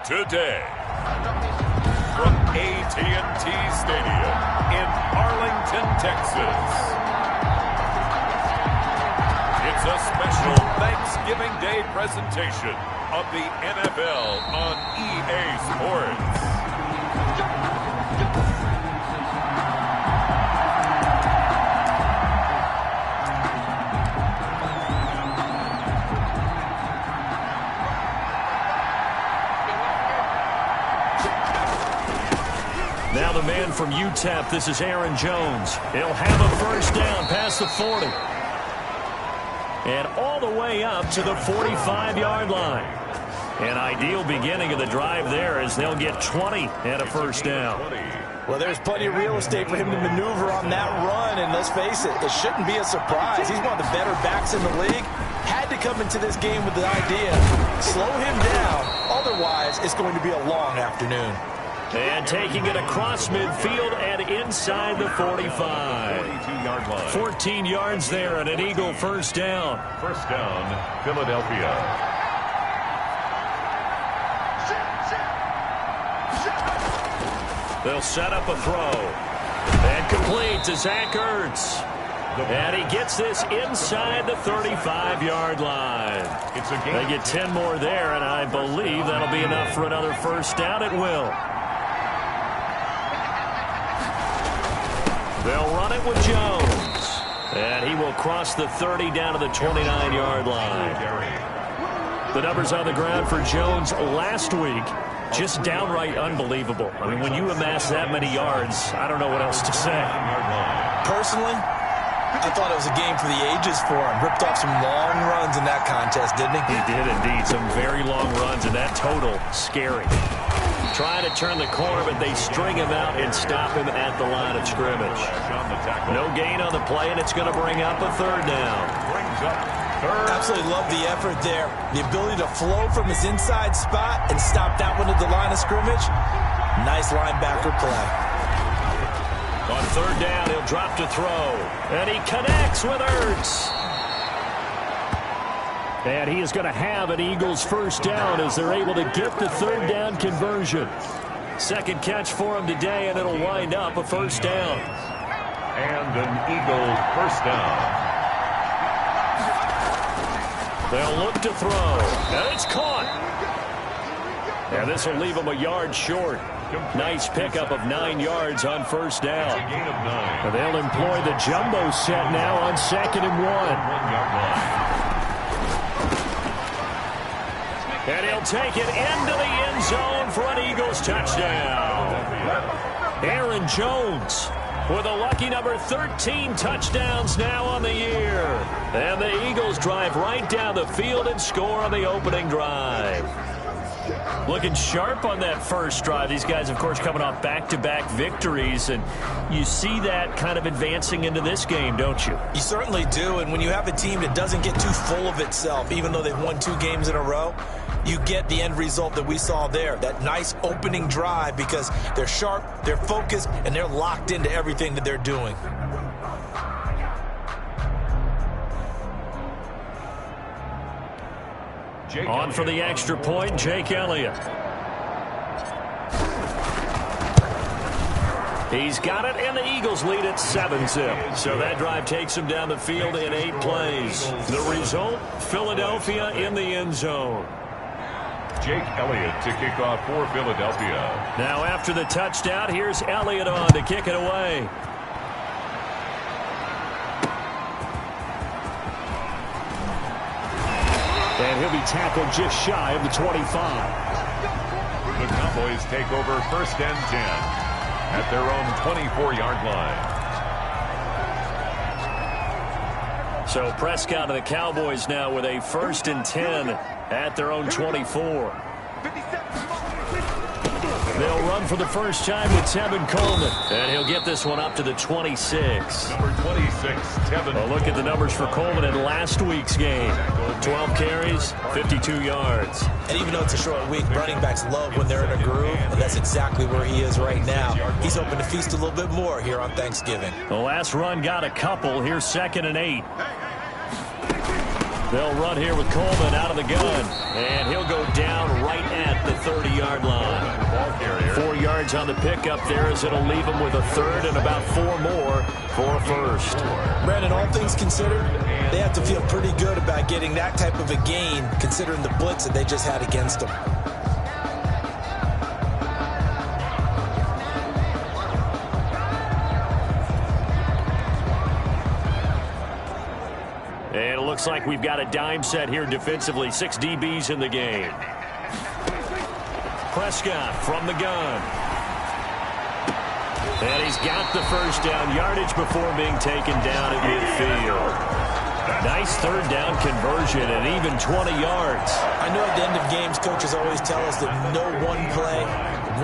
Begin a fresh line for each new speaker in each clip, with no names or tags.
Today, from AT&T Stadium in Arlington, Texas, it's a special Thanksgiving Day presentation of the NFL on EA Sports.
Now the man from UTEP, this is Aaron Jones. He'll have a first down past the 40. And all the way up to the 45-yard line. An ideal beginning of the drive there as they'll get 20 and a first down.
Well, there's plenty of real estate for him to maneuver on that run, and let's face it, it shouldn't be a surprise. He's one of the better backs in the league. Had to come into this game with the idea, slow him down, otherwise it's going to be a long afternoon.
And taking it across midfield and inside the 45.
42-yard line.
14 yards there and an Eagle first down.
First down, Philadelphia.
They'll set up a throw. And complete to Zach Ertz. And he gets this inside the 35-yard line. They get 10 more there, and I believe that'll be enough for another first down. It will. They'll run it with Jones. And he will cross the 30 down to the 29-yard line. The numbers on the ground for Jones last week, just downright unbelievable. I mean, when you amass that many yards, I don't know what else to say.
Personally, I thought it was a game for the ages for him. Ripped off some long runs in that contest, didn't he?
He did indeed. Some very long runs, and that total, scary. Trying to turn the corner, but they string him out and stop him at the line of scrimmage. No gain on the play, and it's going to bring up a third down.
Absolutely love the effort there. The ability to flow from his inside spot and stop that one at the line of scrimmage. Nice linebacker play.
On third down, he'll drop to throw. And he connects with Ertz. And he is going to have an Eagles first down as they're able to get the third down conversion. Second catch for him today, and it'll wind up a first down.
And an Eagles first down.
They'll look to throw. And it's caught. And this will leave him a yard short. Nice pickup of 9 yards on first down. And they'll employ the jumbo set now on 2nd and 1. And he'll take it into the end zone for an Eagles touchdown. Aaron Jones with a lucky number 13 touchdowns now on the year. And the Eagles drive right down the field and score on the opening drive. Looking sharp on that first drive. These guys, of course, coming off back-to-back victories, and you see that kind of advancing into this game, don't you?
You certainly do, and when you have a team that doesn't get too full of itself, even though they've won 2 games in a row, you get the end result that we saw there, that nice opening drive, because they're sharp, they're focused, and they're locked into everything that they're doing.
On for the extra point, Jake Elliott. He's got it, and the Eagles lead at 7-0. So that drive takes him down the field in 8 plays. The result, Philadelphia in the end zone.
Jake Elliott to kick off for Philadelphia.
Now after the touchdown, here's Elliott on to kick it away. And he'll be tackled just shy of the 25.
The Cowboys take over first and 10 at their own 24-yard line.
So Prescott and the Cowboys now with a first and 10 at their own 24. They'll run for the first time with Tevin Coleman. And he'll get this one up to the 26.
Number 26, Tevin.
Well, look at the numbers for Coleman in last week's game. 12 carries, 52 yards.
And even though it's a short week, running backs love when they're in a groove, and that's exactly where he is right now. He's hoping to feast a little bit more here on Thanksgiving.
The last run got a couple. Here's 2nd and 8. They'll run here with Coleman out of the gun. And he'll go down right at the 30-yard line. 4 yards on the pickup there as it'll leave them with a third and about 4 more for a first.
Brandon, all things considered, they have to feel pretty good about getting that type of a gain considering the blitz that they just had against them.
And it looks like we've got a dime set here defensively. 6 DBs in the game. Prescott from the gun. And he's got the first down yardage before being taken down at midfield. Nice third down conversion and even 20 yards.
I know at the end of games, coaches always tell us that no one play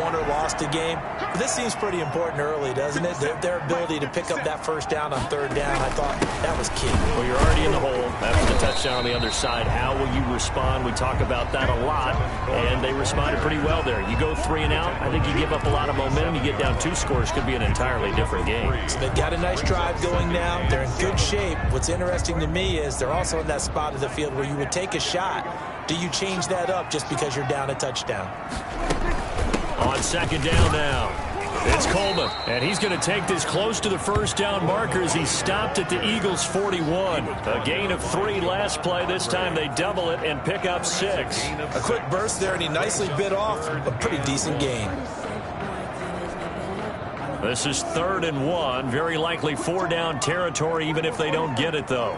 won or lost a game. But this seems pretty important early, doesn't it? Their ability to pick up that first down on third down, I thought that was key.
Well, you're already in the hole after the touchdown on the other side. How will you respond? We talk about that a lot, and they responded pretty well there. You go 3 and out, I think you give up a lot of momentum. You get down 2 scores, could be an entirely different game.
So they've got a nice drive going now. They're in good shape. What's interesting to me is they're also in that spot of the field where you would take a shot. Do you change that up just because you're down a touchdown?
On second down now, it's Coleman, and he's going to take this close to the first down marker as he stopped at the Eagles' 41. A gain of 3 last play. This time they double it and pick up 6.
A quick burst there, and he nicely bit off a pretty decent gain.
This is 3rd and 1. Very likely 4 down territory, even if they don't get it, though.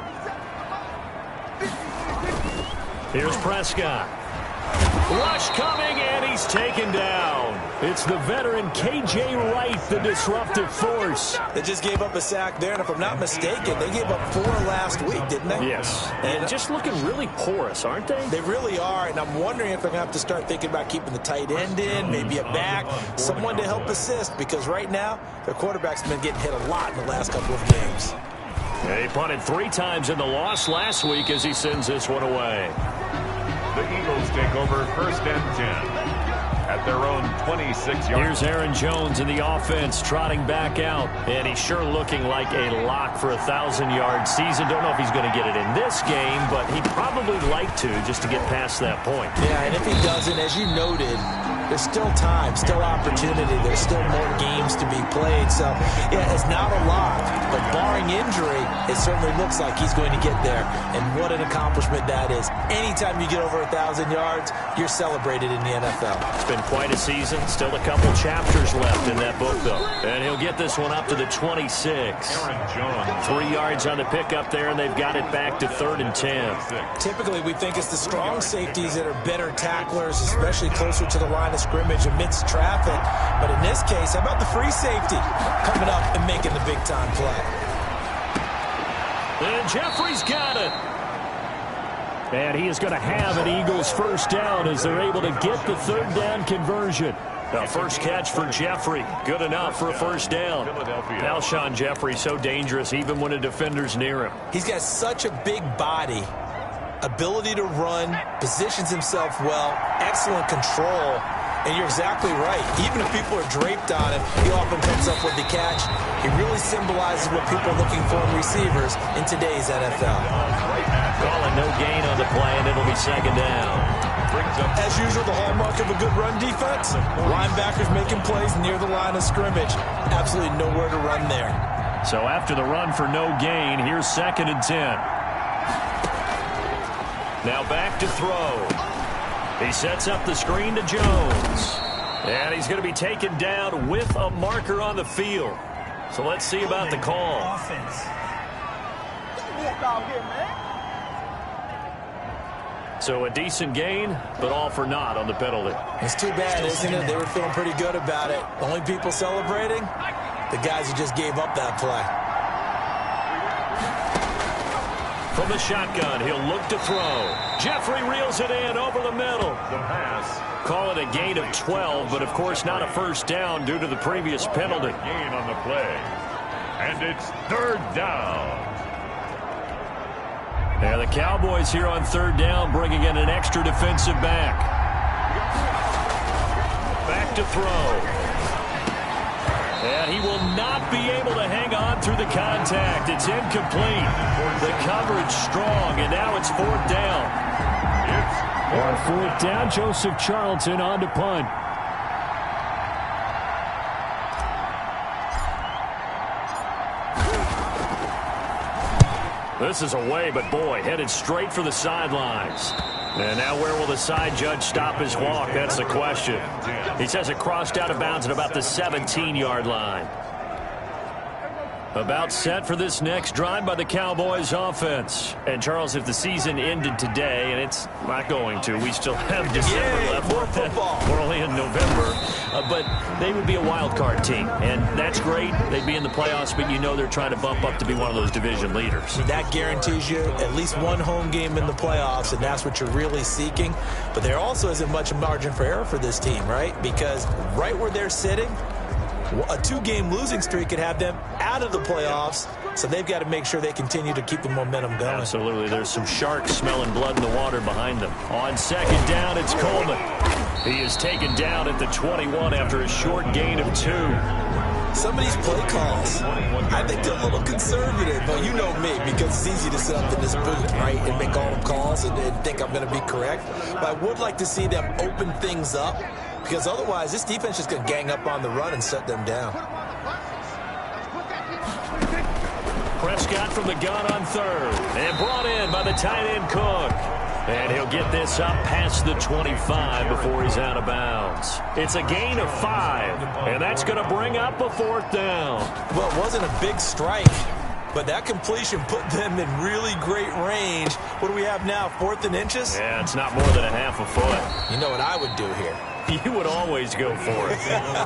Here's Prescott. Rush coming, and he's taken down. It's the veteran K.J. Wright, the disruptive force.
They just gave up a sack there, and if I'm not mistaken, they gave up 4 last week, didn't they?
Yes. And just looking really porous, aren't they?
They really are, and I'm wondering if they're going to have to start thinking about keeping the tight end in, maybe a back, someone to help assist, because right now, their quarterback's been getting hit a lot in the last couple of games.
He punted 3 times in the loss last week as he sends this one away.
The Eagles take over 1st and 10 at their own 26 yards.
Here's Aaron Jones in the offense trotting back out, and he's sure looking like a lock for a 1,000-yard season. Don't know if he's going to get it in this game, but he'd probably like to just to get past that point.
Yeah, and if he doesn't, as you noted, there's still time, still opportunity. There's still more games to be played. So, yeah, it's not a lot, but barring injury, it certainly looks like he's going to get there. And what an accomplishment that is. Anytime you get over 1,000 yards, you're celebrated in the NFL.
It's been quite a season. Still a couple chapters left in that book, though. And he'll get this one up to the 26.
Aaron Jones.
3 yards on the pickup there, and they've got it back to 3rd and 10.
Typically, we think it's the strong safeties that are better tacklers, especially closer to the line of scrimmage amidst traffic. But in this case, how about the free safety coming up and making the big-time play?
And Jeffrey's got it. And he is going to have an Eagles first down as they're able to get the 3rd down conversion. The first catch for Jeffrey. Good enough for a first down. Alshon Jeffrey so dangerous even when a defender's near him.
He's got such a big body, ability to run, positions himself well, excellent control. And you're exactly right. Even if people are draped on him, he often comes up with the catch. He really symbolizes what people are looking for in receivers in today's NFL.
Calling no gain on the play, and it'll be 2nd down.
As usual, the hallmark of a good run defense, linebackers making plays near the line of scrimmage. Absolutely nowhere to run there.
So after the run for no gain, here's 2nd and 10. Now back to throw. He sets up the screen to Jones. And he's going to be taken down with a marker on the field. So let's see about the call. So a decent gain, but all for naught on the penalty.
It's too bad, isn't it? They were feeling pretty good about it. The only people celebrating, the guys who just gave up that play.
From the shotgun, he'll look to throw. Jeffrey reels it in over the middle.
The pass.
Call it a gain of 12, but of course not a first down due to the previous penalty.
Gain on the play. And it's 3rd down.
Yeah, the Cowboys here on 3rd down, bringing in an extra defensive back. Back to throw. And he will not be able to hang on through the contact. It's incomplete. The coverage strong, and now it's fourth down. On fourth down, Joseph Charlton on to punt. This is away, but boy, headed straight for the sidelines. And now where will the side judge stop his walk? That's the question. He says it crossed out of bounds at about the 17-yard line. About set for this next drive by the Cowboys offense. And, Charles, if the season ended today, and it's not going to, we still have December left.
More football.
We're only in November. But they would be a wild card team, and that's great. They'd be in the playoffs, but you know they're trying to bump up to be one of those division leaders.
That guarantees you at least one home game in the playoffs, and that's what you're really seeking. But there also isn't much margin for error for this team, right? Because right where they're sitting, a two-game losing streak could have them out of the playoffs, so they've got to make sure they continue to keep the momentum going.
Absolutely. There's some sharks smelling blood in the water behind them. On second down, it's Coleman. He is taken down at the 21 after a short gain of 2.
Some of these play calls, I think they're a little conservative, but you know me, because it's easy to sit up in this booth, right, and make all the calls and think I'm going to be correct. But I would like to see them open things up, because otherwise this defense is going to gang up on the run and shut them down.
Prescott from the gun on third, and brought in by the tight end Cook. And he'll get this up past the 25 before he's out of bounds. It's a gain of 5, and that's going to bring up a fourth down.
Well, it wasn't a big strike, but that completion put them in really great range. What do we have now, 4th and inches?
Yeah, it's not more than a half a foot.
You know what I would do here?
You would always go for it.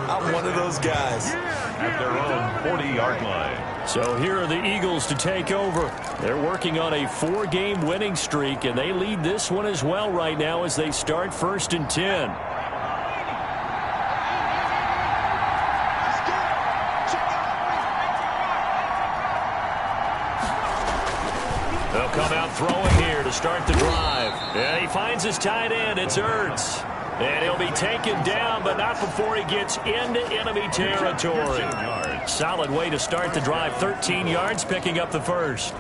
I'm one of those guys.
At their own 40-yard line.
So here are the Eagles to take over. They're working on a 4-game winning streak, and they lead this one as well right now as they start 1st and 10. They'll come out throwing here to start the drive. And he finds his tight end. It's Ertz. And he'll be taken down, but not before he gets into enemy territory. Solid way to start the drive. 13 yards, picking up the first.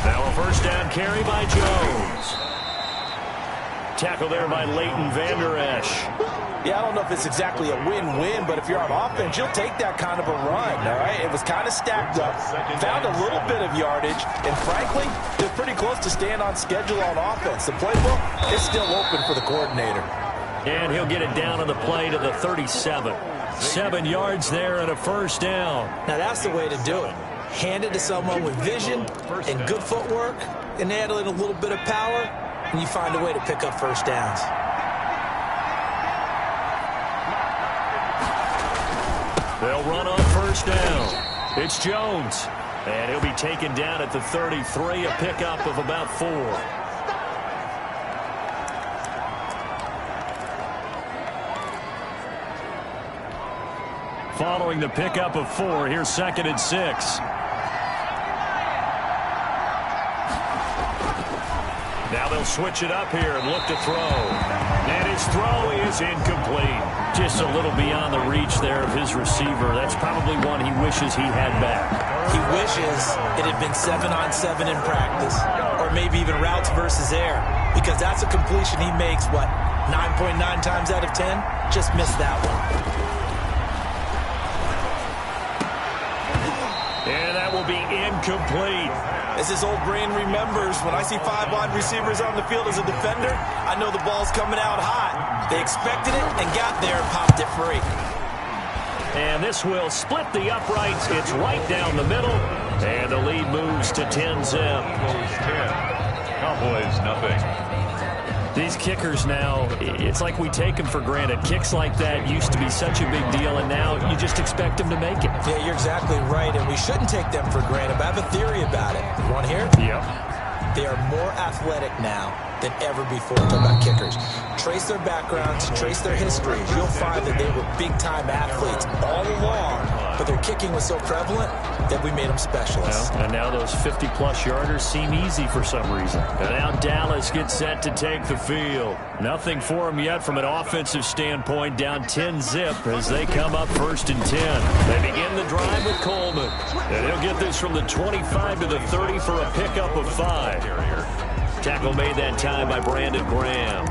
Now a first down carry by Jones. Tackle there by Leighton Vander Esch.
Yeah, I don't know if it's exactly a win-win, but if you're on offense, you'll take that kind of a run, all right? It was kind of stacked up, found a little bit of yardage, and frankly, they're pretty close to staying on schedule on offense. The playbook is still open for the coordinator.
And he'll get it down on the play to the 37. 7 yards there and a first down.
Now, that's the way to do it. Hand it to someone with vision and good footwork, and add in a little bit of power, and you find a way to pick up first downs.
They'll run on first down. It's Jones. And he'll be taken down at the 33, a pickup of about 4. Following the pickup of 4, here's 2nd and 6. Now they'll switch it up here and look to throw. And his throw is incomplete. Just a little beyond the reach there of his receiver. That's probably one he wishes he had back.
He wishes it had been 7-on-7 in practice, or maybe even routes versus air, because that's a completion he makes, what, 9.9 times out of 10? Just missed that one.
And that will be incomplete.
As his old brain remembers, when I see 5 wide receivers on the field as a defender, I know the ball's coming out hot. They expected it and got there and popped it free.
And this will split the uprights. It's right down the middle. And the lead moves to 10-zip.
Cowboys, nothing.
These kickers now, it's like we take them for granted. Kicks like that used to be such a big deal, and now you just expect them to make it.
Yeah, you're exactly right, and we shouldn't take them for granted, but I have a theory about it. You want to hear it?
Yep.
They are more athletic now than ever before. Talk about kickers. Trace their backgrounds, trace their histories. You'll find that they were big-time athletes all along, but their kicking was so prevalent that we made them specialists.
And now those 50-plus yarders seem easy for some reason. And now Dallas gets set to take the field. Nothing for them yet from an offensive standpoint, down 10-zip as they come up 1st and 10. They begin the drive with Coleman. And he'll get this from the 25 to the 30 for a pickup of 5. Tackle made that time by Brandon Graham.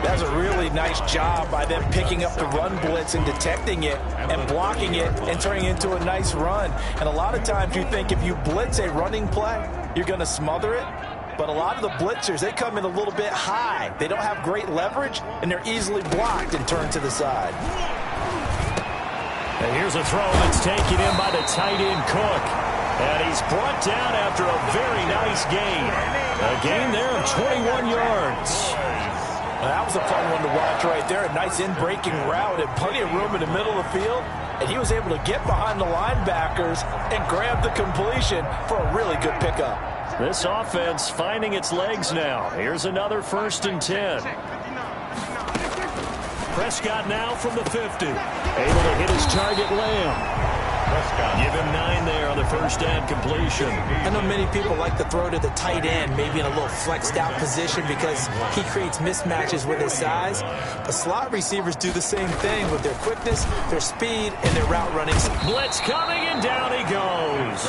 That's a really nice job by them picking up the run blitz and detecting it and blocking it and turning it into a nice run. And a lot of times you think if you blitz a running play, you're going to smother it. But a lot of the blitzers, they come in a little bit high. They don't have great leverage, and they're easily blocked and turned to the side.
And here's a throw that's taken in by the tight end Cook. And he's brought down after a very nice gain. A gain there of 21 yards.
Well, that was a fun one to watch right there. A nice in-breaking route and plenty of room in the middle of the field. And he was able to get behind the linebackers and grab the completion for a really good pickup.
This offense finding its legs now. Here's another 1st and 10. Prescott now from the 50. Able to hit his target, Lamb. Give him 9 there on the first down completion.
I know many people like to throw to the tight end, maybe in a little flexed out position because he creates mismatches with his size. But slot receivers do the same thing with their quickness, their speed, and their route running.
Blitz coming, and down he goes.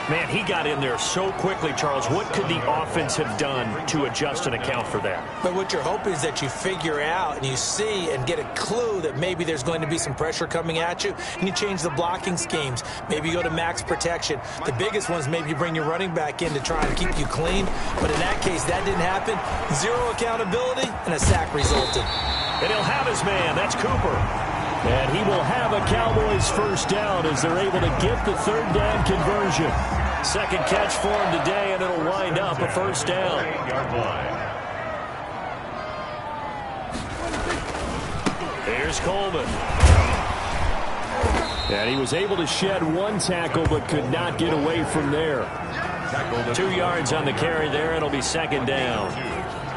Man, he got in there so quickly, Charles. What could the offense have done to adjust and account for that?
But what you're hoping is that you figure out and you see and get a clue that maybe there's going to be some pressure coming at you, and you change the blocking schemes. Maybe you go to max protection. The biggest one is maybe you bring your running back in to try and keep you clean. But in that case, that didn't happen. 0 accountability, and a sack resulted.
And he'll have his man. That's Cooper. And he will have a Cowboys first down as they're able to get the 3rd down conversion. Second catch for him today, and it'll wind up a first down. Here's Coleman. And he was able to shed 1 tackle but could not get away from there. 2 yards on the carry there, and it'll be 2nd down.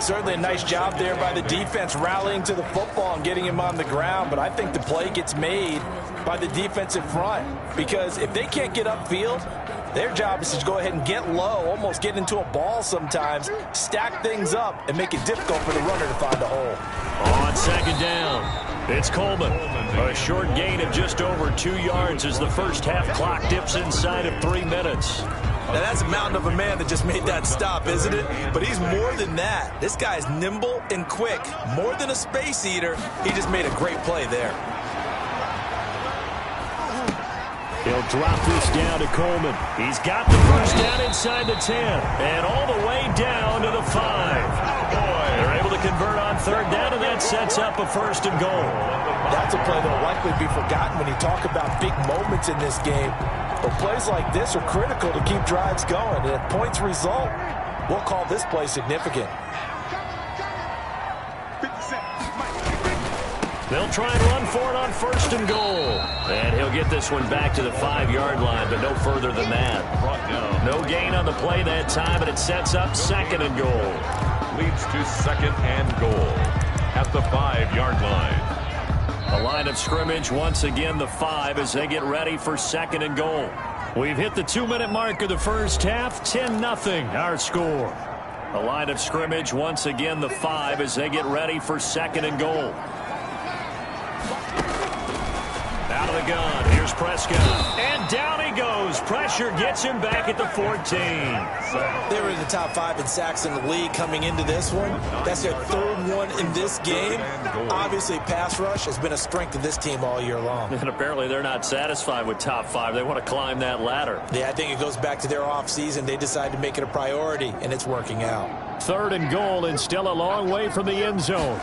Certainly a nice job there by the defense rallying to the football and getting him on the ground, but I think the play gets made by the defensive front because if they can't get upfield, their job is to go ahead and get low, almost get into a ball sometimes, stack things up, and make it difficult for the runner to find a hole.
On 2nd down, it's Coleman. A short gain of just over 2 yards as the first half clock dips inside of 3 minutes.
Now, that's a mountain of a man that just made that stop, isn't it? But he's more than that. This guy's nimble and quick. More than a space eater, he just made a great play there.
He'll drop this down to Coleman. He's got the first down inside the 10. And all the way down to the 5. They're able to convert on 3rd down, and that sets up a 1st and goal.
That's a play that will likely be forgotten when you talk about big moments in this game. But plays like this are critical to keep drives going. And if points result, we'll call this play significant.
They'll try and run for it on 1st and goal. And he'll get this one back to the 5-yard line, but no further than that. No gain on the play that time, and it sets up 2nd and goal.
Leads to 2nd and goal at the 5-yard line.
A line of scrimmage, once again the 5 as they get ready for 2nd and goal. We've hit the 2-minute mark of the first half, 10-0 our score. A line of scrimmage, once again the 5 as they get ready for 2nd and goal. Out of the gun, here's Prescott. And down he goes. Pressure gets him back at the 14.
They were in the top 5 in sacks in the league coming into this one. That's their 3rd one in this game. Obviously, pass rush has been a strength of this team all year long.
And apparently they're not satisfied with top 5. They want to climb that ladder.
Yeah, I think it goes back to their offseason. They decided to make it a priority, and it's working out.
3rd and goal, and still a long way from the end zone.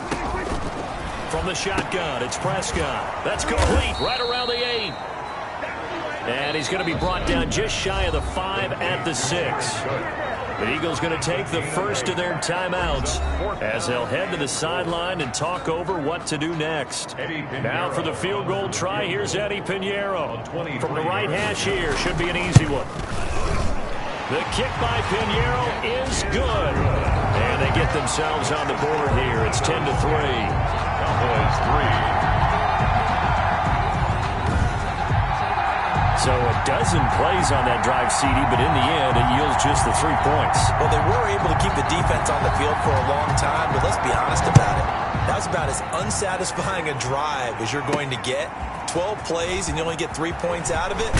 From the shotgun, it's Prescott. That's complete, right around the 8. And he's going to be brought down just shy of the 5 at the 6. The Eagles going to take the first of their timeouts as they'll head to the sideline and talk over what to do next. Now for the field goal try, here's Eddie Pinheiro. From the right hash here, should be an easy one. The kick by Pinheiro is good. And they get themselves on the board here. It's 10-3.
Cowboys 3.
So a dozen plays on that drive, CD, but in the end, it yields just the 3 points.
Well, they were able to keep the defense on the field for a long time, but let's be honest about it. That was about as unsatisfying a drive as you're going to get. 12 plays and you only get 3 points out of it.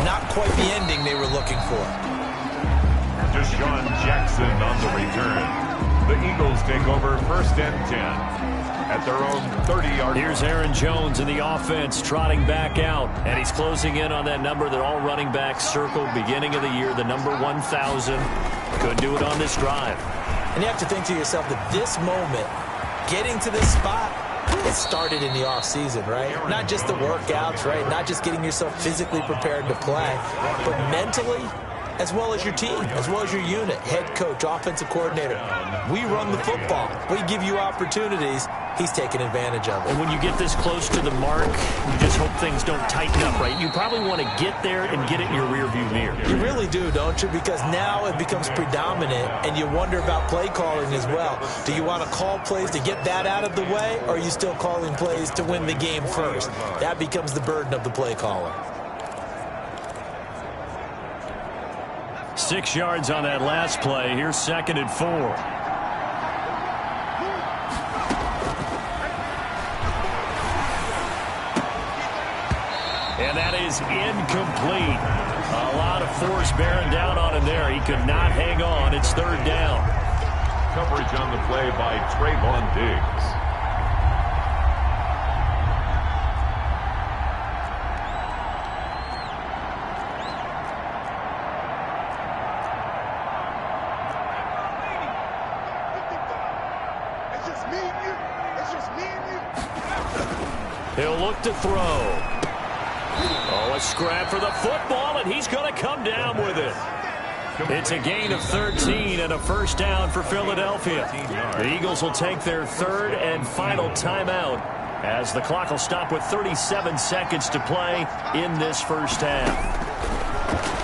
Not quite the ending they were looking for.
Deshaun Jackson on the return. The Eagles take over 1st and 10. At their own 30-yard.
Here's Aaron Jones in the offense trotting back out. And he's closing in on that number that all running backs circled beginning of the year, the number 1,000. Could do it on this drive.
And you have to think to yourself that this moment, getting to this spot, it started in the offseason, right? Not just the workouts, right? Not just getting yourself physically prepared to play, but mentally, as well as your team, as well as your unit, head coach, offensive coordinator. We run the football. We give you opportunities. He's taking advantage of it.
And when you get this close to the mark, you just hope things don't tighten up, right? You probably want to get there and get it in your rearview mirror.
You really do, don't you? Because now it becomes predominant, and you wonder about play calling as well. Do you want to call plays to get that out of the way, or are you still calling plays to win the game first? That becomes the burden of the play caller.
6 yards on that last play. Here's 2nd and 4. And that is incomplete. A lot of force bearing down on him there. He could not hang on. It's 3rd down.
Coverage on the play by Trayvon Diggs.
He'll look to throw. Oh, a scrap for the football, and he's going to come down with it. It's a gain of 13 and a 1st down for Philadelphia. The Eagles will take their 3rd and final timeout as the clock will stop with 37 seconds to play in this 1st half.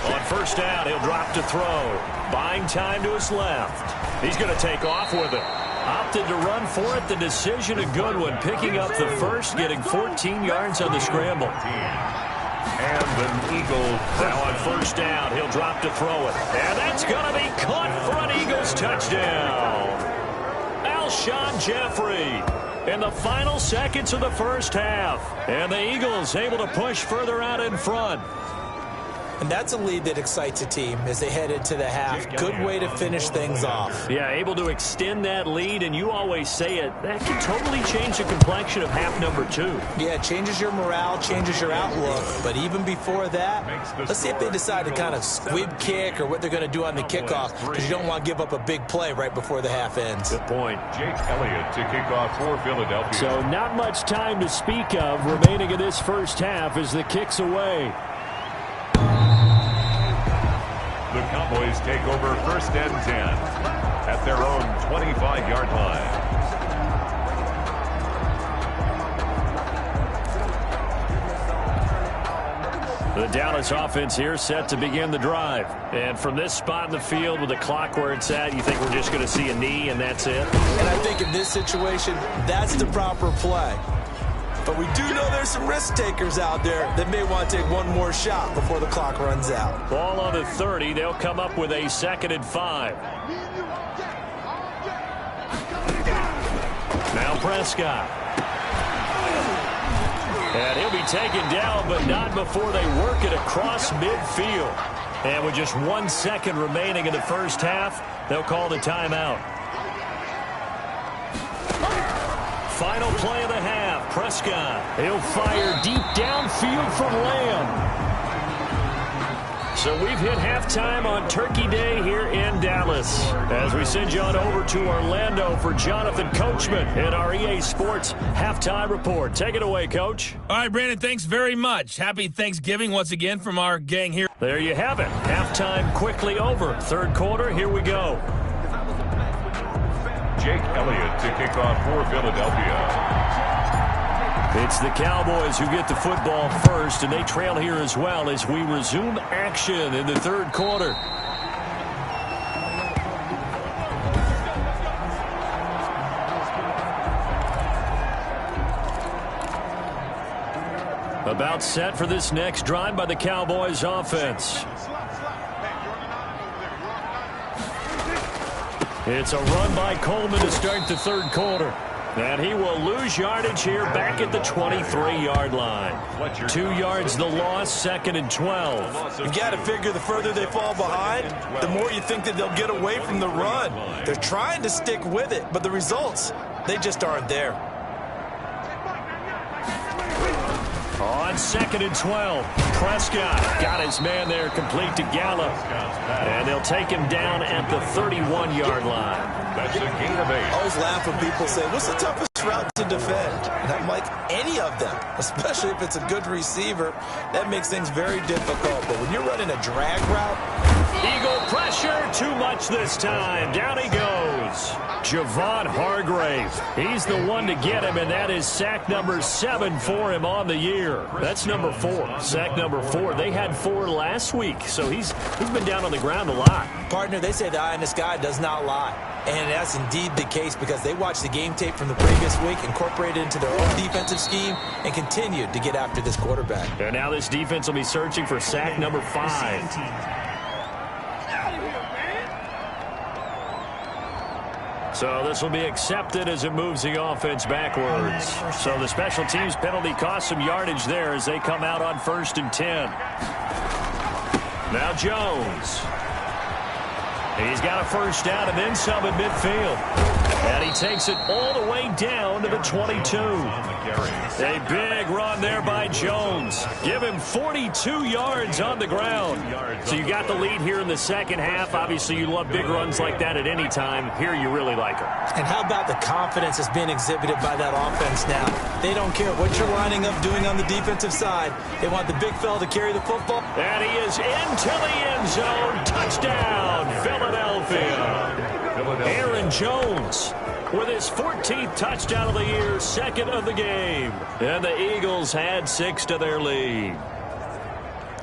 On 1st down, he'll drop to throw. Buying time to his left. He's going to take off with it. Opted to run for it. The decision a good one. Picking up the 1st, getting 14 yards on the scramble.
And an Eagle.
Now on 1st down, he'll drop to throw it. And that's going to be caught for an Eagles touchdown. Alshon Jeffrey in the final seconds of the 1st half. And the Eagles able to push further out in front.
And that's a lead that excites a team as they head into the half. Good way to finish things off.
Yeah, able to extend that lead, and you always say it, that can totally change the complexion of half number 2.
Yeah, it changes your morale, changes your outlook. But even before that, let's see if they decide to kind of squib kick or what they're going to do on the kickoff, because you don't want to give up a big play right before the half ends.
Good point.
Jake Elliott to kick off for Philadelphia.
So not much time to speak of remaining in this 1st half as the kick's away.
The Cowboys take over 1st and 10 at their own 25-yard line.
The Dallas offense here set to begin the drive. And from this spot in the field with the clock where it's at, you think we're just going to see a knee and that's it?
And I think in this situation, that's the proper play. But we do know there's some risk takers out there that may want to take one more shot before the clock runs out.
Ball on the 30. They'll come up with a 2nd and 5. Now Prescott. And he'll be taken down, but not before they work it across midfield. And with just 1 second remaining in the 1st half, they'll call the timeout. Final play of the half. Prescott. He'll fire deep downfield from Lamb. So we've hit halftime on Turkey Day here in Dallas. As we send you on over to Orlando for Jonathan Coachman in our EA Sports Halftime Report. Take it away, Coach.
All right, Brandon, thanks very much. Happy Thanksgiving once again from our gang here.
There you have it. Halftime quickly over. 3rd quarter, here we go.
Jake Elliott to kick off for Philadelphia.
It's the Cowboys who get the football first, and they trail here as well as we resume action in the 3rd quarter. About set for this next drive by the Cowboys offense. It's a run by Coleman to start the third quarter. And he will lose yardage here back at the 23-yard line. 2 yards the loss, 2nd and 12.
You've got to figure the further they fall behind, the more you think that they'll get away from the run. They're trying to stick with it, but the results, they just aren't there.
On 2nd and 12, Prescott got his man there complete to Gallup. And they'll take him down at the 31-yard line.
That's a gain of 8.
I always laugh when people say, what's the toughest route to defend? And I'm like, any of them, especially if it's a good receiver. That makes things very difficult. But when you're running a drag route,
Eagle pressure, too much this time. Down he goes. Javon Hargrave. He's the one to get him, and that is sack number 7 for him on the year. That's number 4. Sack number 4. They had 4 last week, so he's been down on the ground a lot.
Partner, they say the eye in the sky does not lie. And that's indeed the case because they watched the game tape from the previous week, incorporated it into their own defensive scheme, and continued to get after this quarterback.
And now this defense will be searching for sack number 5. So this will be accepted as it moves the offense backwards. So the special teams penalty cost some yardage there as they come out on 1st and 10. Now Jones. He's got a first down and then some at midfield. And he takes it all the way down to the 22. A big run there by Jones. Give him 42 yards on the ground. So you got the lead here in the second half. Obviously, you love big runs like that at any time. Here, you really like them.
And how about the confidence that's being exhibited by that offense now? They don't care what you're lining up doing on the defensive side. They want the big fella to carry the football.
And he is into the end zone. Touchdown, Philadelphia. Aaron Jones with his 14th touchdown of the year, 2nd of the game. And the Eagles had 6 to their lead.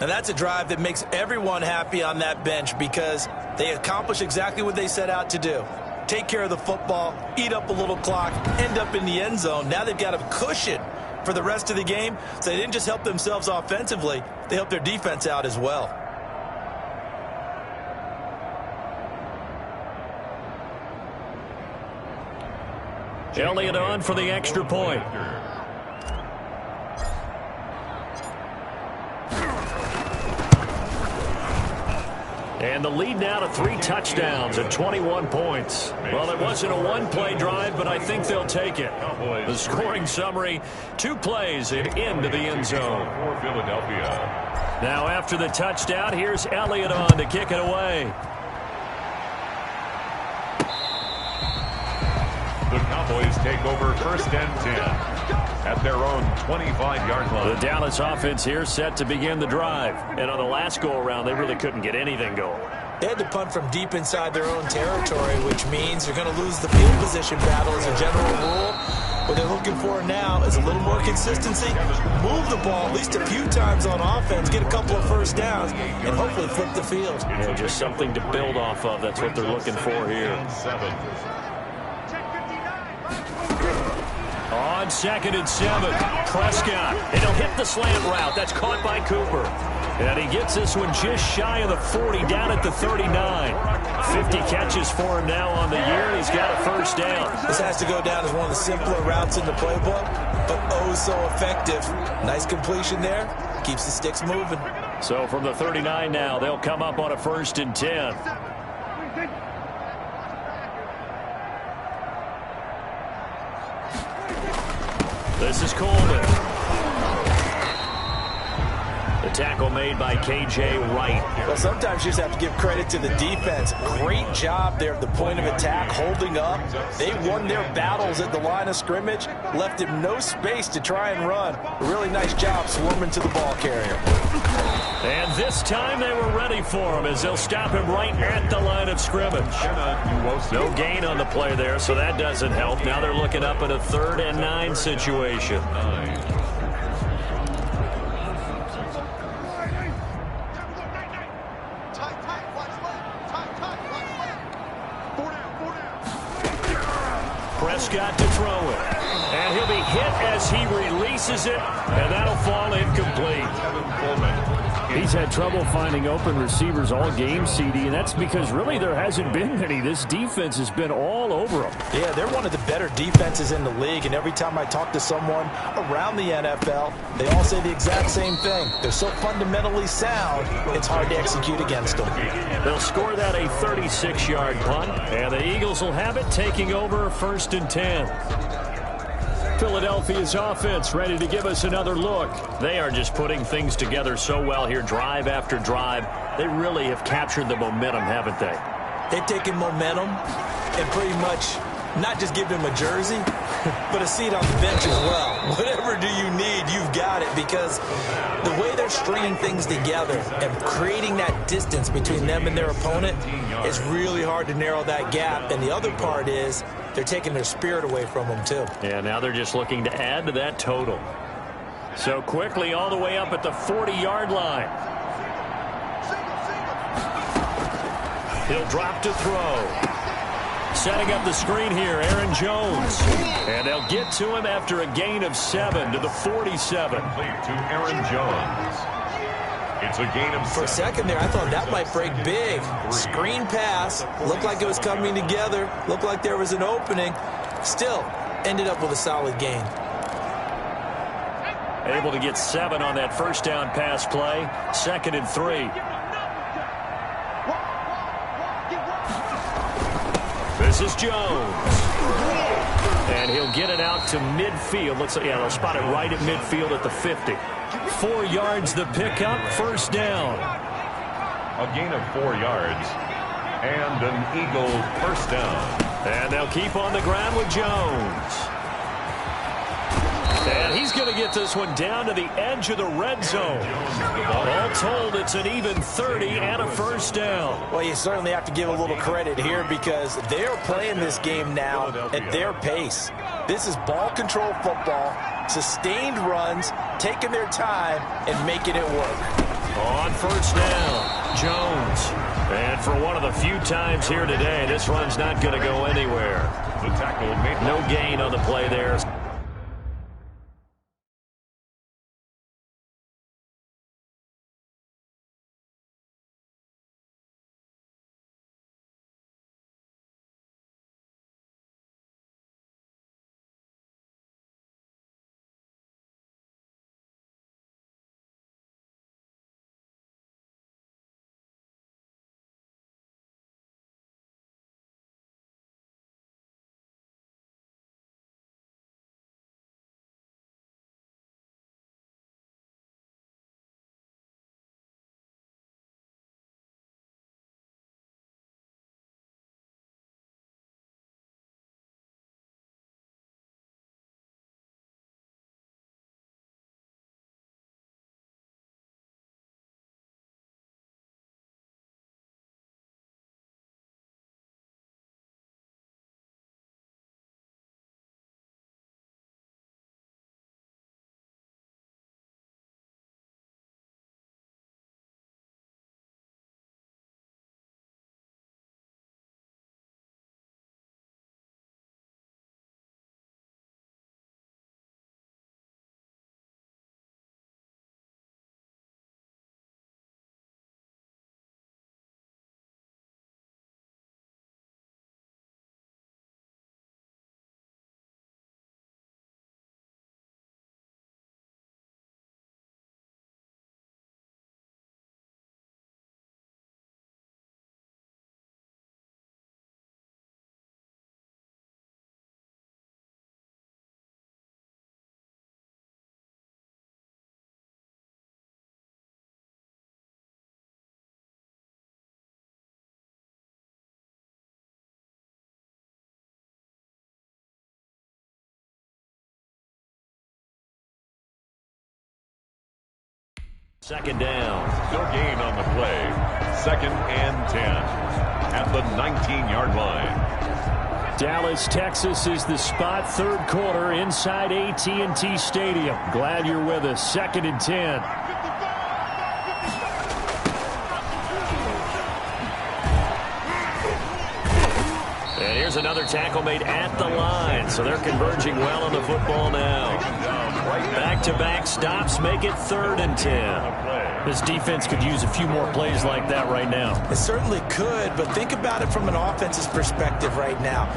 And that's a drive that makes everyone happy on that bench because they accomplish exactly what they set out to do. Take care of the football, eat up a little clock, end up in the end zone. Now they've got a cushion for the rest of the game. So they didn't just help themselves offensively, they helped their defense out as well.
Elliott on for the extra point. And the lead now to 3 touchdowns at 21 points. Well, it wasn't a one-play drive, but I think they'll take it. The scoring summary, 2 plays and into the end zone.
For Philadelphia.
Now after the touchdown, here's Elliott on to kick it away.
The Cowboys take over 1st and 10 at their own 25-yard line.
The Dallas offense here set to begin the drive. And on the last go-around, they really couldn't get anything going.
They had to punt from deep inside their own territory, which means they're going to lose the field position battle as a general rule. What they're looking for now is a little more consistency, move the ball at least a few times on offense, get a couple of first downs, and hopefully flip the field.
Yeah, just something to build off of. That's what they're looking for here. On 2nd and 7, Prescott. And he'll hit the slant route. That's caught by Cooper. And he gets this one just shy of the 40, down at the 39. 50 catches for him now on the year, and he's got a first down.
This has to go down as one of the simpler routes in the playbook, but oh so effective. Nice completion there. Keeps the sticks moving.
So from the 39 now, they'll come up on a 1st and 10. This is Coleman. The tackle made by K.J. Wright.
Well, sometimes you just have to give credit to the defense. Great job there at the point of attack, holding up. They won their battles at the line of scrimmage, left him no space to try and run. A really nice job swarming to the ball carrier.
And this time they were ready for him as they'll stop him right at the line of scrimmage. No gain on the play there, so that doesn't help. Now they're looking up at a 3rd and 9 situation. Prescott to throw it. And he'll be hit as he releases it, and that'll fall incomplete.
He's had trouble finding open receivers all game, CD, and that's because really there hasn't been many. This defense has been all over them.
Yeah, they're one of the better defenses in the league, and every time I talk to someone around the NFL, they all say the exact same thing. They're so fundamentally sound, it's hard to execute against them.
They'll score that a 36-yard punt, and the Eagles will have it, taking over 1st and 10.
Philadelphia's offense ready to give us another look.
They are just putting things together so well here, drive after drive. They really have captured the momentum, haven't they?
They've taken momentum and pretty much not just give them a jersey, but a seat on the bench as well. Whatever do you need, you've got it, because the way they're stringing things together and creating that distance between them and their opponent is really hard to narrow that gap. And the other part is they're taking their spirit away from them, too.
Yeah, now they're just looking to add to that total. So quickly all the way up at the 40-yard line. He'll drop to throw. Setting up the screen here, Aaron Jones. And they'll get to him after a gain of 7 to the 47.
Complete to Aaron Jones. It's a gain of 7.
For a second there, I thought that might break big. Screen pass. Looked like it was coming together. Looked like there was an opening. Still, ended up with a solid gain.
Able to get 7 on that first down pass play. 2nd and 3. This is Jones. And he'll get it out to midfield. Looks like, yeah, they'll spot it right at midfield at the 50. 4 yards the pickup, 1st down.
A gain of 4 yards. And an Eagle 1st down.
And they'll keep on the ground with Jones. And he's going to get this one down to the edge of the red zone. All told, it's an even 30 and a 1st down.
Well, you certainly have to give a little credit here because they're playing this game now at their pace. This is ball control football, sustained runs, taking their time and making it work.
On 1st down, Jones. And for one of the few times here today, this run's not going to go anywhere.
The tackle made
no gain on the play there. Second down.
No gain on the play. 2nd and 10 at the 19-yard line.
Dallas, Texas is the spot. 3rd quarter inside AT&T Stadium. Glad you're with us. 2nd and 10.
And there's another tackle made at the line. So they're converging well on the football now. Back-to-back stops make it 3rd and 10.
This defense could use a few more plays like that right now.
It certainly could, but think about it from an offense's perspective right now.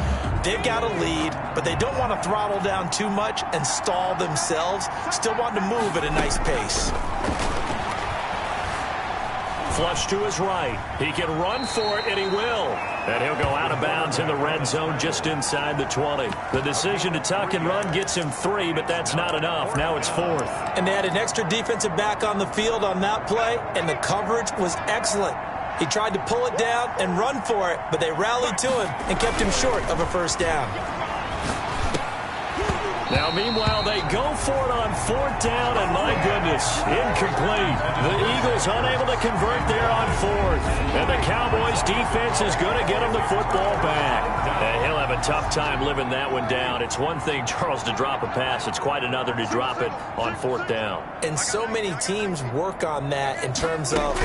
They've got a lead, but they don't want to throttle down too much and stall themselves. Still want to move at a nice pace.
Flush to his right. He can run for it, and he will. And he'll go out of bounds in the red zone just inside the 20. The decision to tuck and run gets him 3, but that's not enough. Now it's 4th.
And they had an extra defensive back on the field on that play, and the coverage was excellent. He tried to pull it down and run for it, but they rallied to him and kept him short of a 1st down.
Now, meanwhile, they go for it on 4th down, and my goodness, incomplete. The Eagles unable to convert there on 4th. And the Cowboys' defense is going to get them the football back. And he'll have a tough time living that one down. It's one thing, Charles, to drop a pass. It's quite another to drop it on 4th down.
And so many teams work on that in terms of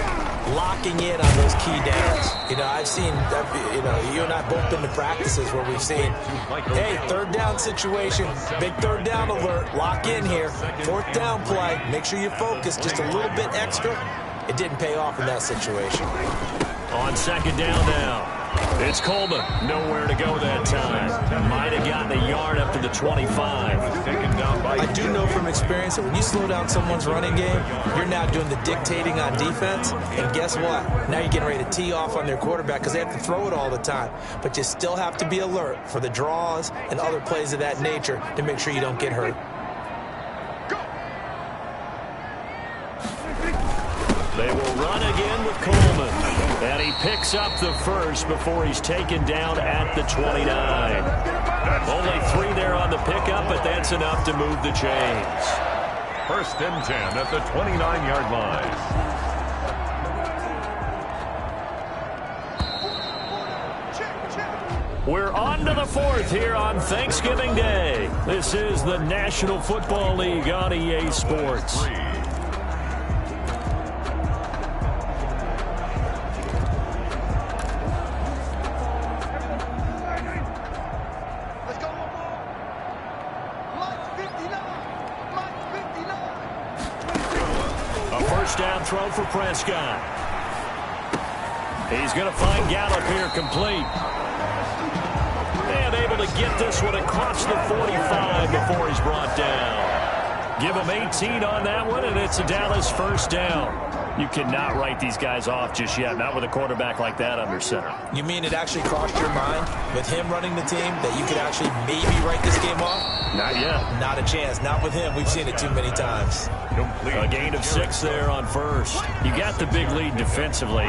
locking in on those key downs. You know, I've seen, you and I both been to practices where we've seen, hey, 3rd down situation, big 3rd down alert, lock in here, 4th down play, make sure you focus just a little bit extra. It didn't pay off in that situation.
On 2nd down now. It's Coleman. Nowhere to go that time. Might have gotten a yard up to the 25.
I do know from experience that when you slow down someone's running game, you're now doing the dictating on defense. And guess what? Now you're getting ready to tee off on their quarterback because they have to throw it all the time. But you still have to be alert for the draws and other plays of that nature to make sure you don't get hurt.
They will run again with Coleman. And he picks up the 1st before he's taken down at the 29. Only 3 there on the pickup, but that's enough to move the chains.
1st and 10 at the 29-yard line.
We're on to the 4th here on Thanksgiving Day. This is the National Football League on EA Sports. Down throw for Prescott. He's going to find Gallup here complete. And able to get this one across the 45 before he's brought down. Give him 18 on that one, and it's a Dallas 1st down. You cannot write these guys off just yet, not with a quarterback like that under center.
You mean it actually crossed your mind with him running the team that you could actually maybe write this game off?
Not yet.
Not a chance. Not with him. We've seen it too many times.
A gain of 6 there on 1st. You got the big lead defensively.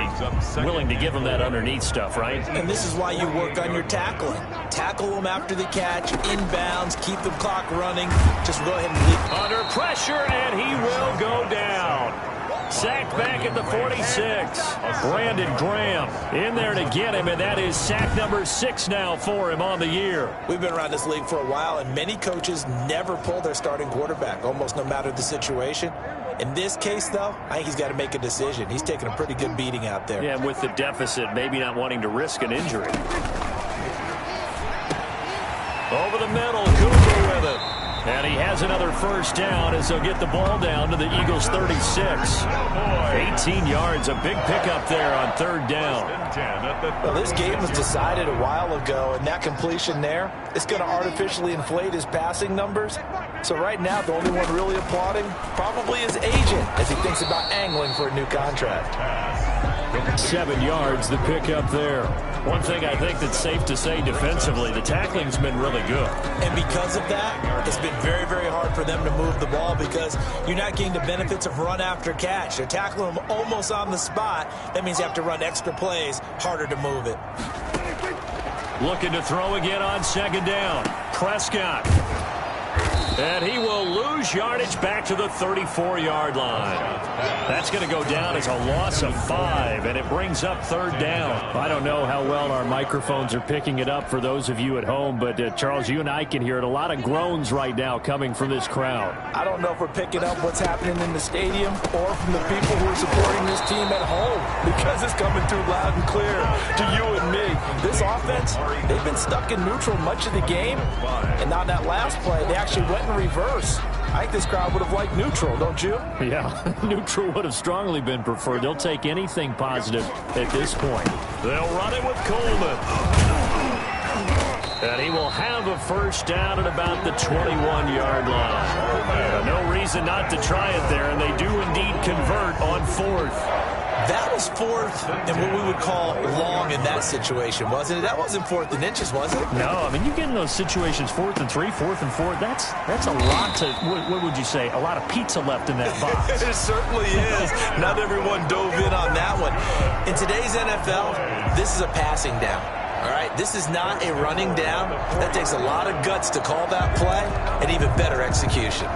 Willing to give them that underneath stuff, right?
And this is why you work on your tackling. Tackle them after the catch, inbounds, keep the clock running. Just go ahead and leave.
Under pressure, and he will go down. Sacked back at the 46. Brandon Graham in there to get him, and that is sack number 6 now for him on the year.
We've been around this league for a while, and many coaches never pull their starting quarterback, almost no matter the situation. In this case, though, I think he's got to make a decision. He's taking a pretty good beating out there.
Yeah, and with the deficit, maybe not wanting to risk an injury. Over the middle, Cooper with it. And he has another 1st down as he'll get the ball down to the Eagles' 36. 18 yards, a big pickup there on 3rd down.
Well, this game was decided a while ago, and that completion there, it's going to artificially inflate his passing numbers. So right now, the only one really applauding probably his agent as he thinks about angling for a new contract.
7 yards, the pickup there.
One thing I think that's safe to say defensively, the tackling's been really good.
And because of that, it's been very, very hard for them to move the ball because you're not getting the benefits of run after catch. They're tackling them almost on the spot. That means you have to run extra plays, harder to move it.
Looking to throw again on 2nd down. Prescott. And he will lose yardage back to the 34-yard line. That's going to go down as a loss of 5, and it brings up 3rd down.
I don't know how well our microphones are picking it up for those of you at home, but Charles, you and I can hear it. A lot of groans right now coming from this crowd.
I don't know if we're picking up what's happening in the stadium or from the people who are supporting this team at home. because it's coming through loud and clear to you and me. This offense, they've been stuck in neutral much of the game, and on that last play, they actually went in reverse. I think this crowd would have liked neutral, don't you?
Yeah, neutral would have strongly been preferred. They'll take anything positive at this point.
They'll run it with Coleman. And he will have a first down at about the 21-yard line. No reason not to try it there, and they do indeed convert on fourth.
That was fourth and what we would call long in that situation, wasn't it? That wasn't fourth and inches, was it?
No, I mean, you get in those situations, 4th and 3, 4th and 4, that's a lot to, what would you say, a lot of pizza left in that box.
It certainly is. Not everyone dove in on that one. In today's NFL, this is a passing down. All right, this is not a running down. That takes a lot of guts to call that play and even better execution.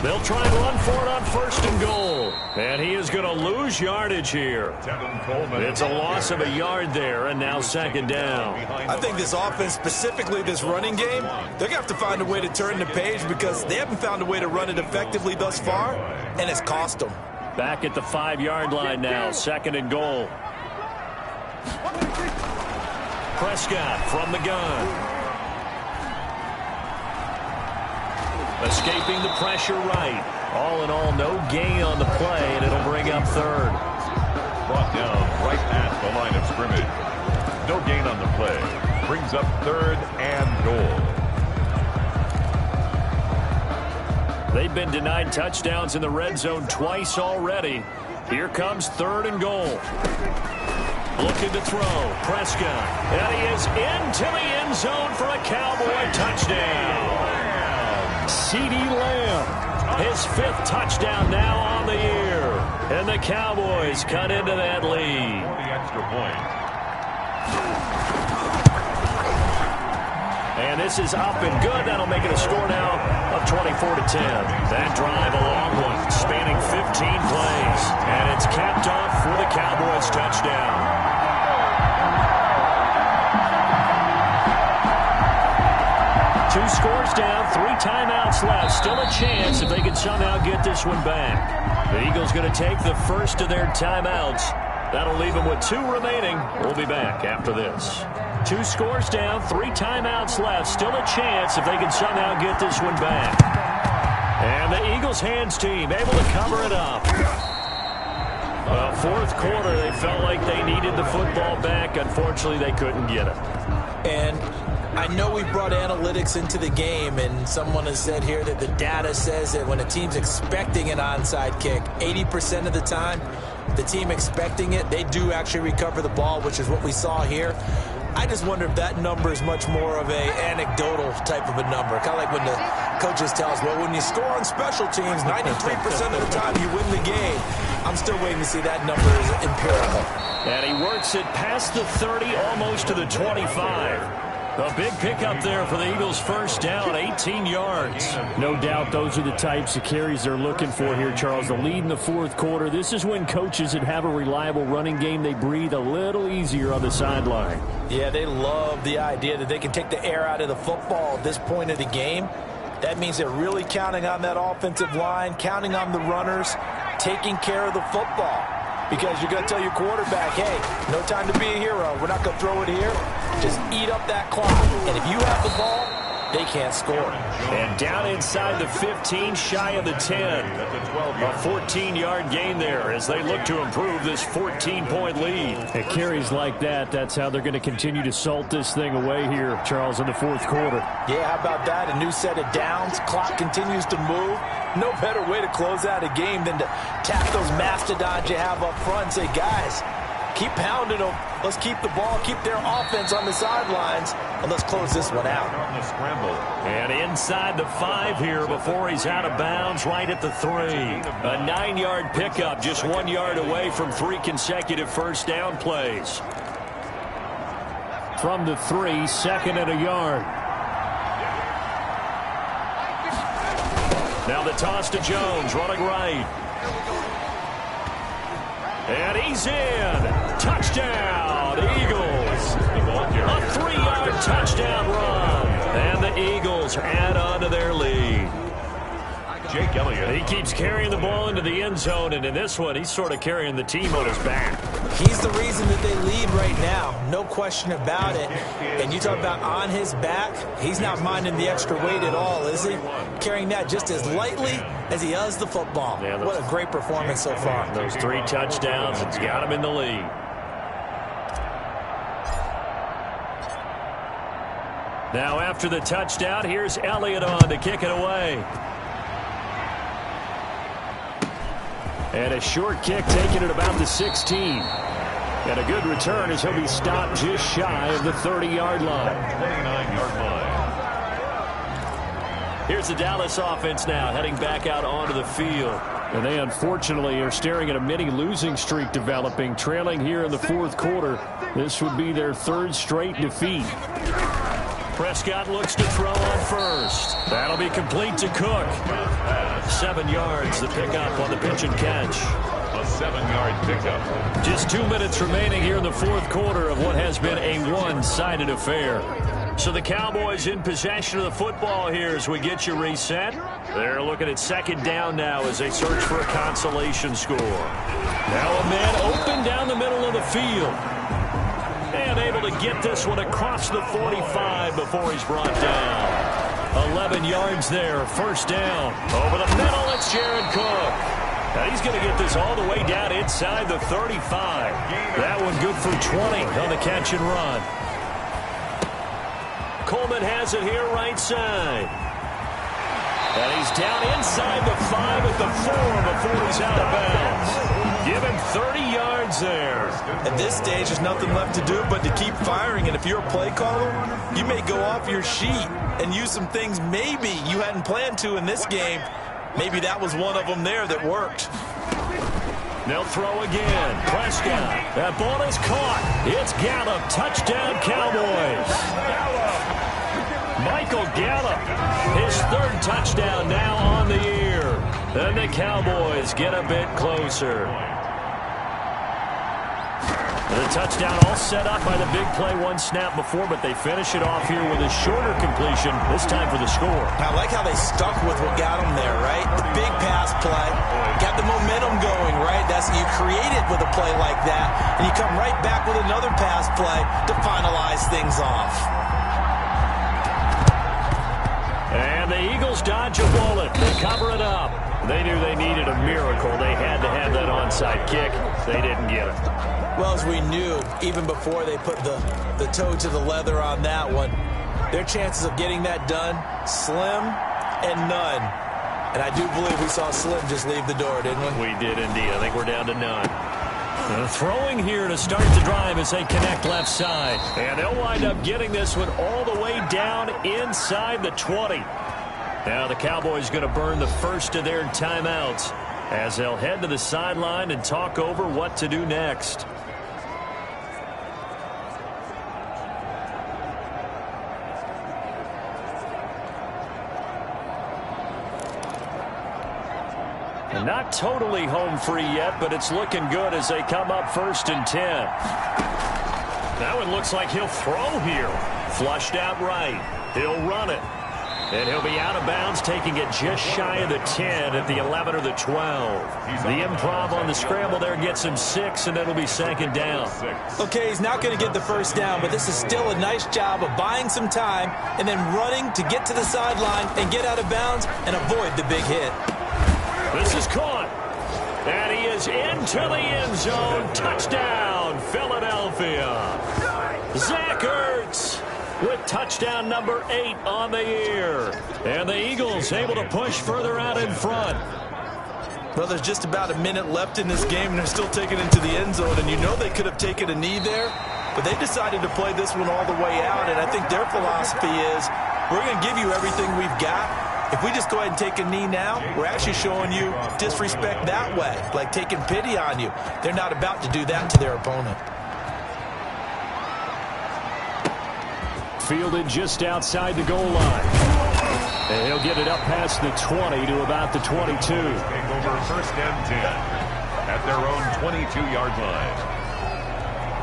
They'll try and run for it on 1st and goal. And he is going to lose yardage here. It's a loss of a yard there, and now 2nd down.
I think this offense, specifically this running game, they're going to have to find a way to turn the page because they haven't found a way to run it effectively thus far, and it's cost them.
Back at the 5-yard line now, 2nd and goal. Prescott from the gun. Escaping the pressure right. All in all, no gain on the play, and it'll bring up 3rd.
Brought down right at the line of scrimmage. No gain on the play. Brings up 3rd and goal.
They've been denied touchdowns in the red zone twice already. Here comes 3rd and goal. Looking to throw. Prescott. And he is into the end zone for a Cowboy touchdown. CeeDee Lamb, his 5th touchdown now on the year. And the Cowboys cut into that lead.
For the extra point.
And this is up and good. That'll make it a score now of 24-10. That drive, a long one, spanning 15 plays. And it's capped off with a Cowboys touchdown. 2 scores down, 3 timeouts left. Still a chance if they can somehow get this one back. The Eagles going to take the first of their timeouts. That'll leave them with 2 remaining. We'll be back after this. 2 scores down, 3 timeouts left. Still a chance if they can somehow get this one back. And the Eagles hands team able to cover it up. 4th quarter, they felt like they needed the football back. Unfortunately, they couldn't get it.
And I know we brought analytics into the game, and someone has said here that the data says that when a team's expecting an onside kick, 80% of the time, the team expecting it, they do actually recover the ball, which is what we saw here. I just wonder if that number is much more of a anecdotal type of a number. Kind of like when the coaches tell us, well, when you score on special teams, 93% of the time you win the game. I'm still waiting to see that number is empirical.
And he works it past the 30, almost to the 25. A big pickup there for the Eagles' first down, 18 yards.
No doubt those are the types of carries they're looking for here, Charles. The lead in the 4th quarter. This is when coaches that have a reliable running game, they breathe a little easier on the sideline.
Yeah, they love the idea that they can take the air out of the football at this point of the game. That means they're really counting on that offensive line, counting on the runners, taking care of the football. Because you're going to tell your quarterback, hey, no time to be a hero. We're not going to throw it here. Just eat up that clock. And if you have the ball, they can't score.
And down inside the 15, shy of the 10. A 14-yard gain there as they look to improve this 14-point lead.
It carries like that. That's how they're going to continue to salt this thing away here, Charles, in the 4th quarter.
Yeah, how about that? A new set of downs. Clock continues to move. No better way to close out a game than to tap those mastodons you have up front and say, guys, keep pounding them. Let's keep the ball, keep their offense on the sidelines, and let's close this one out.
On the scramble.
And inside the 5 here before he's out of bounds, right at the 3. A 9-yard pickup, just 1 yard away from 3 consecutive first down plays.
From the 3, 2nd and a yard.
Now the toss to Jones, running right. And he's in. Touchdown, Eagles. A 3-yard touchdown run. And the Eagles add on to their lead.
Jake Elliott.
He keeps carrying the ball into the end zone, and in this one, he's sort of carrying the team on his back.
He's the reason that they lead right now. No question about it. And you talk about on his back, he's not minding the extra weight at all, is he? Carrying that just as lightly as he does the football. Yeah, what a great performance so far.
Those 3 touchdowns, it's got him in the lead. Now after the touchdown, here's Elliott on to kick it away. And a short kick taken at about the 16. And a good return as he'll be stopped just shy of the 30-yard line.
29-yard line.
Here's the Dallas offense now heading back out onto the field.
And they unfortunately are staring at a mini losing streak developing, trailing here in the 4th quarter. This would be their 3rd straight defeat.
Prescott looks to throw on first. That'll be complete to Cook. 7 yards, the pickup on the pitch and catch.
A 7-yard pickup.
Just 2 minutes remaining here in the 4th quarter of what has been a one-sided affair. So the Cowboys in possession of the football here as we get you reset. They're looking at 2nd down now as they search for a consolation score. Now a man open down the middle of the field. And able to get this one across the 45 before he's brought down. 11 yards there, 1st down. Over the middle, it's Jared Cook. Now he's going to get this all the way down inside the 35. That one good for 20 on the catch and run. Coleman has it here right side. And he's down inside the 5 at the 4 before he's out of bounds. Give him 30 yards there.
At this stage, there's nothing left to do but to keep firing. And if you're a play caller, you may go off your sheet and use some things maybe you hadn't planned to in this game. Maybe that was one of them there that worked.
They'll throw again. Prescott. That ball is caught. It's Gallup. Touchdown, Cowboys. Michael Gallup. His 3rd touchdown now on the year. And the Cowboys get a bit closer. The touchdown all set up by the big play 1 snap before, but they finish it off here with a shorter completion, this time for the score.
I like how they stuck with what got them there, right? The big pass play, got the momentum going, right? That's you create it with a play like that, and you come right back with another pass play to finalize things off.
And the Eagles dodge a bullet. They cover it up. They knew they needed a miracle. They had to have that onside kick. They didn't get it.
Well, as we knew, even before they put the toe to the leather on that one, their chances of getting that done, slim and none. And I do believe we saw Slim just leave the door, didn't we?
We did indeed. I think we're down to none. Throwing here to start the drive as they connect left side. And they'll wind up getting this one all the way down inside the 20. Now the Cowboys going to burn the first of their timeouts as they'll head to the sideline and talk over what to do next. Not totally home free yet, but it's looking good as they come up 1st and 10. That one looks like he'll throw here. Flushed out right. He'll run it. And he'll be out of bounds, taking it just shy of the 10 at the 11 or the 12. The improv on the scramble there gets him 6, and it'll be 2nd down.
Okay, he's not going to get the 1st down, but this is still a nice job of buying some time and then running to get to the sideline and get out of bounds and avoid the big hit.
This is caught. And he is into the end zone. Touchdown, Philadelphia. Zach Ertz with touchdown number 8 on the year. And the Eagles able to push further out in front.
Well, there's just about a minute left in this game, and they're still taking it into the end zone. And you know they could have taken a knee there, but they decided to play this one all the way out. And I think their philosophy is, we're going to give you everything we've got. If we just go ahead and take a knee now, we're actually showing you disrespect that way, like taking pity on you. They're not about to do that to their opponent.
Fielded just outside the goal line. And he'll get it up past the 20 to about the 22.
Take over 1st and 10 at their own 22-yard line.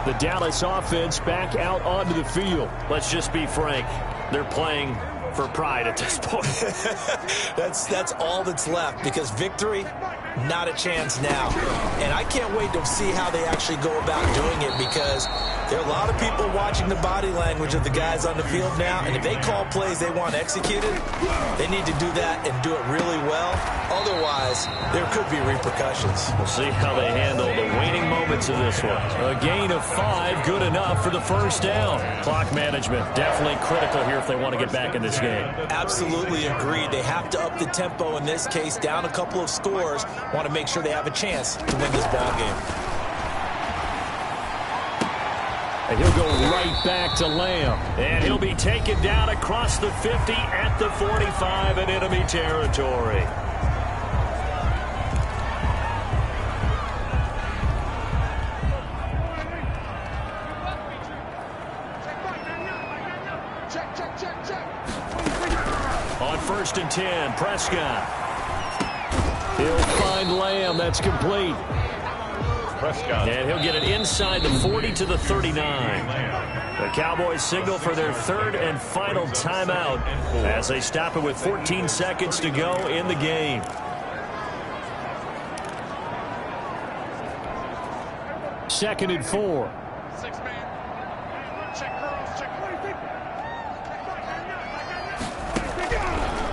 The Dallas offense back out onto the field.
Let's just be frank. They're playing for pride at this point.
That's all that's left, because victory, not a chance now. And I can't wait to see how they actually go about doing it, because there are a lot of people watching the body language of the guys on the field now, and if they call plays they want executed, they need to do that and do it really well. Otherwise, there could be repercussions.
We'll see how they handle the waning moments of this one.
A gain of 5, good enough for the first down. Clock management, definitely critical here if they want to get back in this game.
Absolutely agreed. They have to up the tempo in this case, down a couple of scores. Want to make sure they have a chance to win this ball game.
And he'll go right back to Lamb.
And he'll be taken down across the 50 at the 45 in enemy territory. On 1st and 10, Prescott.
He'll find Lamb. That's complete.
Prescott.
And he'll get it inside the 40 to the 39. The Cowboys signal for their 3rd and final timeout as they stop it with 14 seconds to go in the game.
Second and 4.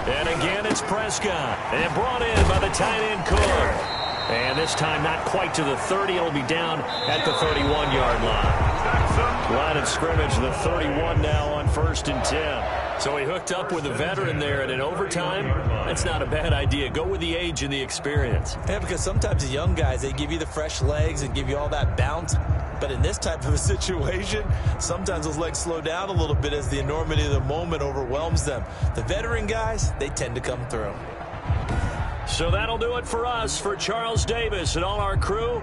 And again, it's Prescott. And brought in by the tight end Cook. And this time not quite to the 30. It'll be down at the 31-yard line. Line of scrimmage, the 31 now on 1st and 10. So he hooked up with a veteran there, and in overtime, that's not a bad idea. Go with the age and the experience.
Yeah, because sometimes the young guys, they give you the fresh legs and give you all that bounce. But in this type of a situation, sometimes those legs slow down a little bit as the enormity of the moment overwhelms them. The veteran guys, they tend to come through.
So that'll do it for us. For Charles Davis and all our crew,